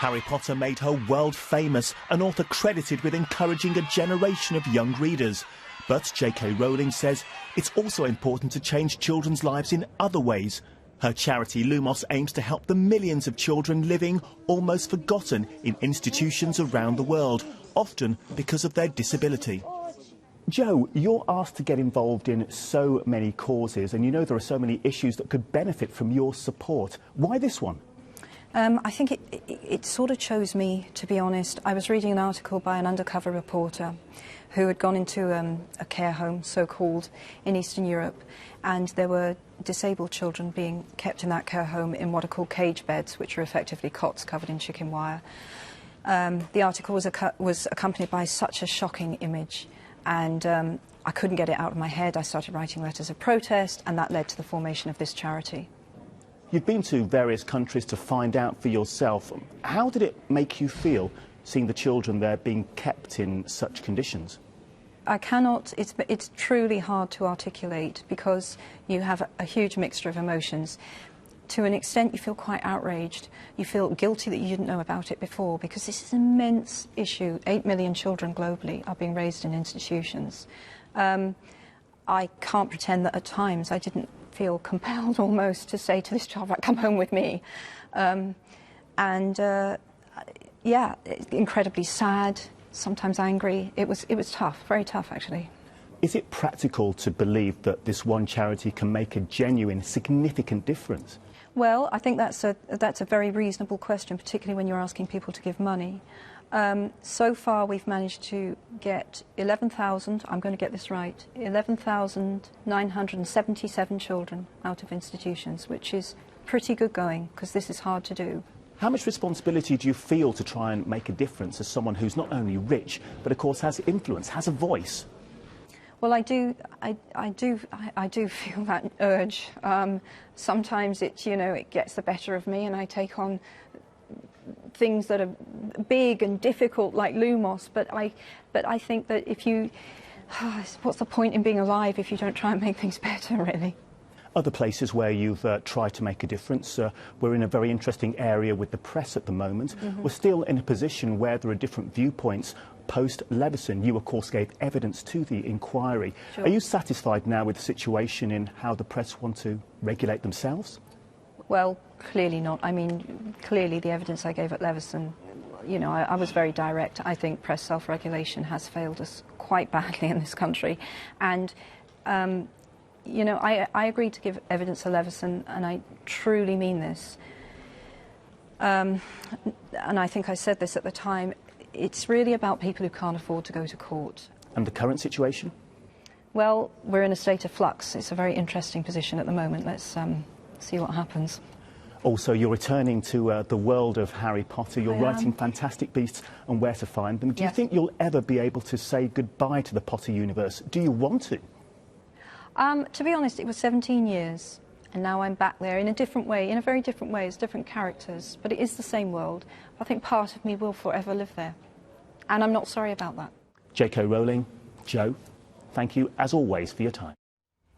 Harry Potter made her world famous, an author credited with encouraging a generation of young readers. But J.K. Rowling says it's also important to change children's lives in other ways. Her charity Lumos aims to help the millions of children living almost forgotten in institutions around the world, often because of their disability. Jo, you're asked to get involved in so many causes, and you know there are so many issues that could benefit from your support. Why this one? I think it sort of chose me, to be honest. I was reading an article by an undercover reporter who had gone into a care home, so-called, in Eastern Europe, and there were disabled children being kept in that care home in what are called cage beds, which are effectively cots covered in chicken wire. The article was accompanied by such a shocking image, and I couldn't get it out of my head. I started writing letters of protest, and that led to the formation of this charity. You've been to various countries to find out for yourself. How did it make you feel seeing the children there being kept in such conditions? I cannot, it's truly hard to articulate because you have a huge mixture of emotions. To an extent you feel quite outraged, you feel guilty that you didn't know about it before, because this is an immense issue. 8 million children globally are being raised in institutions. I can't pretend that at times I didn't feel compelled almost to say to this child, right, come home with me. Yeah, incredibly sad, sometimes angry. It was tough, very tough actually. Is it practical to believe that this one charity can make a genuine, significant difference? Well, I think that's a very reasonable question, particularly when you're asking people to give money. So far we've managed to get 11,000, I'm going to get this right, 11,977 children out of institutions, which is pretty good going, because this is hard to do. How much responsibility do you feel to try and make a difference as someone who's not only rich, but of course has influence, has a voice? Well, I do feel that urge. Sometimes it gets the better of me, and I take on things that are big and difficult, like Lumos. But I think that what's the point in being alive if you don't try and make things better, really? Other places where you've tried to make a difference, we're in a very interesting area with the press at the moment. We're still in a position where there are different viewpoints. Post-Leveson, you of course gave evidence to the inquiry. Sure. Are you satisfied now with the situation in how the press want to regulate themselves? Well, clearly not. I mean, clearly the evidence I gave at Leveson, I was very direct. I think press self-regulation has failed us quite badly in this country. And I agreed to give evidence at Leveson, and I truly mean this. And I think I said this at the time. It's really about people who can't afford to go to court. And the current situation? Well, we're in a state of flux. It's a very interesting position at the moment. Let's see what happens. Also, you're returning to the world of Harry Potter. You're writing Fantastic Beasts and Where to Find Them. Do you think you'll ever be able to say goodbye to the Potter universe? Do you want to? To be honest, it was 17 years. And now I'm back there in a different way, in a very different way, as different characters. But it is the same world. I think part of me will forever live there. And I'm not sorry about that. J.K. Rowling, Jo, thank you as always for your time.